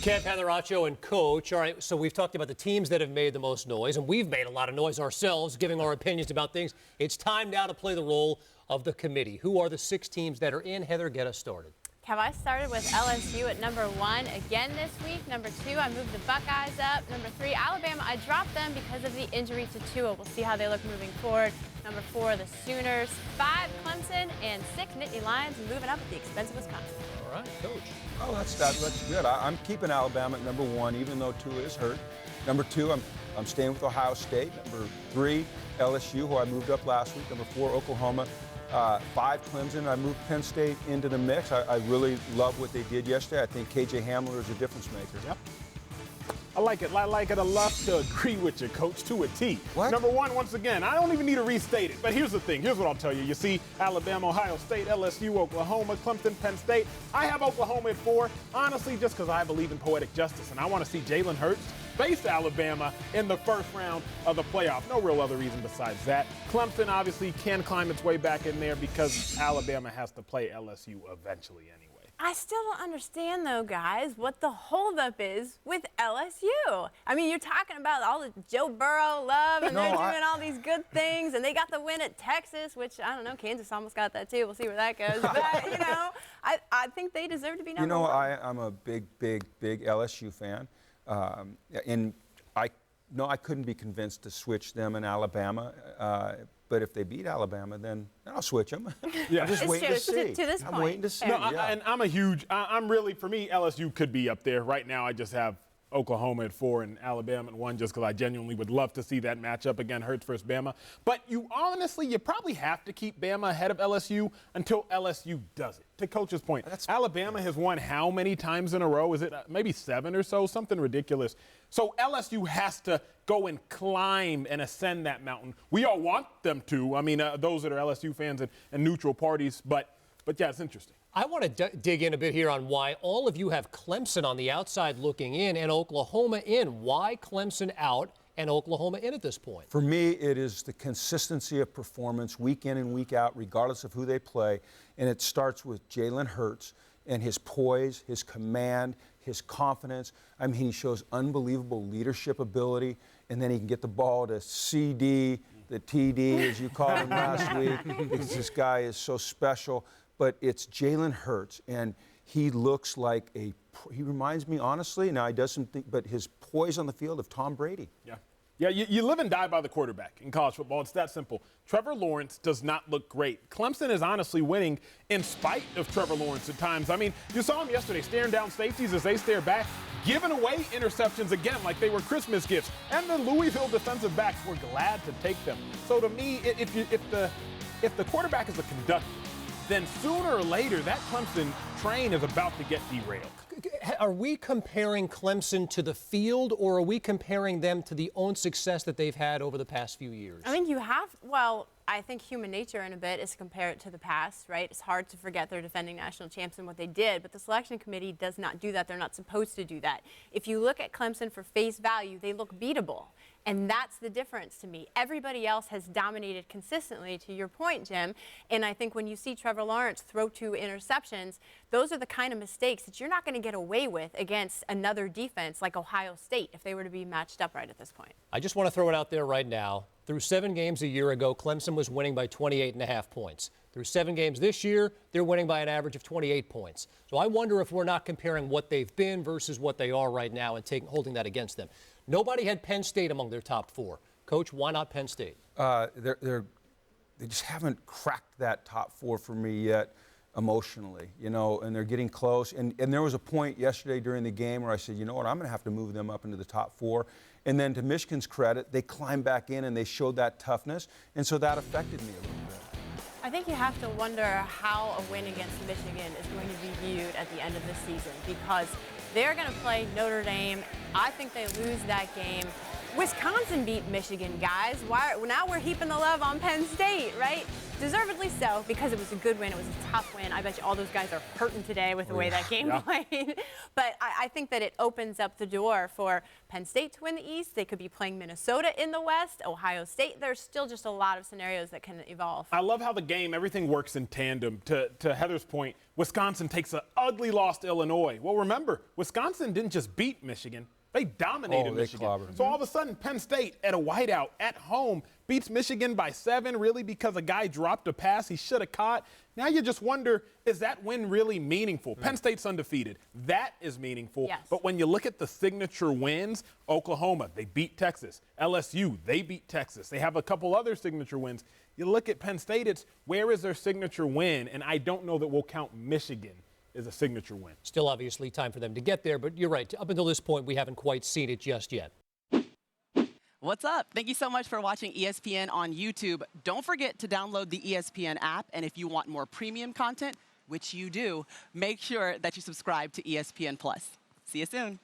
Kev, Heather, Acho, and Coach. All right, so we've talked about the teams that have made the most noise, and we've made a lot of noise ourselves, giving our opinions about things. It's time now to play the role of the committee. Who are the 6 teams that are in? Heather, get us started. Kev, I started with LSU at number 1 again this week. Number 2, I moved the Buckeyes up. Number 3, Alabama. I dropped them because of the injury to Tua. We'll see how they look moving forward. Number 4, the Sooners. 5, Clemson. And 6, Nittany Lions, moving up at the expense of Wisconsin. All right, Coach. Oh, that's good. I'm keeping Alabama at number 1, even though Tua is hurt. Number 2, I'm staying with Ohio State. Number 3, LSU, who I moved up last week. Number 4, Oklahoma. 5, Clemson. I moved Penn State into the mix. I really love what they did yesterday. I think KJ Hamler is a difference maker. Yep. I like it. I love to agree with you, Coach, to a T. What? Number 1, once again, I don't even need to restate it. But here's the thing. Here's what I'll tell you. You see Alabama, Ohio State, LSU, Oklahoma, Clemson, Penn State. I have Oklahoma at 4, honestly, just because I believe in poetic justice. And I want to see Jalen Hurts face Alabama in the first round of the playoff. No real other reason besides that. Clemson obviously can climb its way back in there because Alabama has to play LSU eventually anyway. I still don't understand, though, guys, what the holdup is with LSU. I mean, you're talking about all the Joe Burrow love, and they're doing all these good things, and they got the win at Texas, which, I don't know, Kansas almost got that, too. We'll see where that goes. But, I think they deserve to be number 1. I'm a big LSU fan. And I couldn't be convinced to switch them in Alabama. But if they beat Alabama, then I'll switch them. Yeah. I'm just waiting to see. To this point. I'm waiting to see. No, and I'm really, for me, LSU could be up there. Right now, I just have Oklahoma at 4 and Alabama at 1 just because I genuinely would love to see that matchup again, Hurts versus Bama. But you probably have to keep Bama ahead of LSU until LSU does it. To Coach's point, Alabama has won how many times in a row? Is it maybe 7 or so? Something ridiculous. So LSU has to go and climb and ascend that mountain. We all want them to. I mean, those that are LSU fans and neutral parties. But yeah, it's interesting. I want to dig in a bit here on why all of you have Clemson on the outside looking in and Oklahoma in. Why Clemson out and Oklahoma in at this point? For me, it is the consistency of performance week in and week out, regardless of who they play. And it starts with Jalen Hurts and his poise, his command, his confidence. I mean, he shows unbelievable leadership ability, and then he can get the ball to CD, the TD, as you called him last week. This guy is so special. But it's Jalen Hurts, and he looks like he reminds me, honestly, now he doesn't think, but his poise on the field of Tom Brady. Yeah, you live and die by the quarterback in college football. It's that simple. Trevor Lawrence does not look great. Clemson is honestly winning in spite of Trevor Lawrence at times. I mean, you saw him yesterday staring down safeties as they stare back, giving away interceptions again like they were Christmas gifts. And the Louisville defensive backs were glad to take them. So to me, if the quarterback is a conductor, then sooner or later that Clemson train is about to get derailed. Are we comparing Clemson to the field, or are we comparing them to the own success that they've had over the past few years? I think I think human nature in a bit is to compare it to the past, right? It's hard to forget they're defending national champs and what they did, but the selection committee does not do that. They're not supposed to do that. If you look at Clemson for face value, they look beatable. And that's the difference to me. Everybody else has dominated consistently, to your point, Jim. And I think when you see Trevor Lawrence throw 2 interceptions, those are the kind of mistakes that you're not going to get away with against another defense like Ohio State if they were to be matched up right at this point. I just want to throw it out there right now. Through 7 games a year ago, Clemson was winning by 28.5 points. Through 7 games this year, they're winning by an average of 28 points. So I wonder if we're not comparing what they've been versus what they are right now and holding that against them. Nobody had Penn State among their top 4. Coach, why not Penn State? They just haven't cracked that top 4 for me yet emotionally, and they're getting close. And there was a point yesterday during the game where I said, you know what, I'm going to have to move them up into the top 4. And then to Michigan's credit, they climbed back in and they showed that toughness. And so that affected me a little bit. I think you have to wonder how a win against Michigan is going to be viewed at the end of the season, because they're going to play Notre Dame. I think they lose that game. Wisconsin beat Michigan, guys. Now we're heaping the love on Penn State, right? Deservedly so, because it was a good win. It was a tough win. I bet you all those guys are hurting today with the way that game played. But I think that it opens up the door for Penn State to win the East. They could be playing Minnesota in the West, Ohio State. There's still just a lot of scenarios that can evolve. I love how the game, everything works in tandem. To Heather's point, Wisconsin takes an ugly loss to Illinois. Well, remember, Wisconsin didn't just beat Michigan. They dominated Michigan. Clobbered. So all of a sudden, Penn State at a whiteout at home beats Michigan by 7, really because a guy dropped a pass he should have caught. Now you just wonder, is that win really meaningful? Penn State's undefeated. That is meaningful. Yes. But when you look at the signature wins, Oklahoma, they beat Texas. LSU, they beat Texas. They have a couple other signature wins. You look at Penn State, it's where is their signature win? And I don't know that we'll count Michigan is a signature win. Still obviously time for them to get there, but you're right. Up until this point, we haven't quite seen it just yet. What's up? Thank you so much for watching ESPN on YouTube. Don't forget to download the ESPN app, and if you want more premium content, which you do, make sure that you subscribe to ESPN+. See you soon.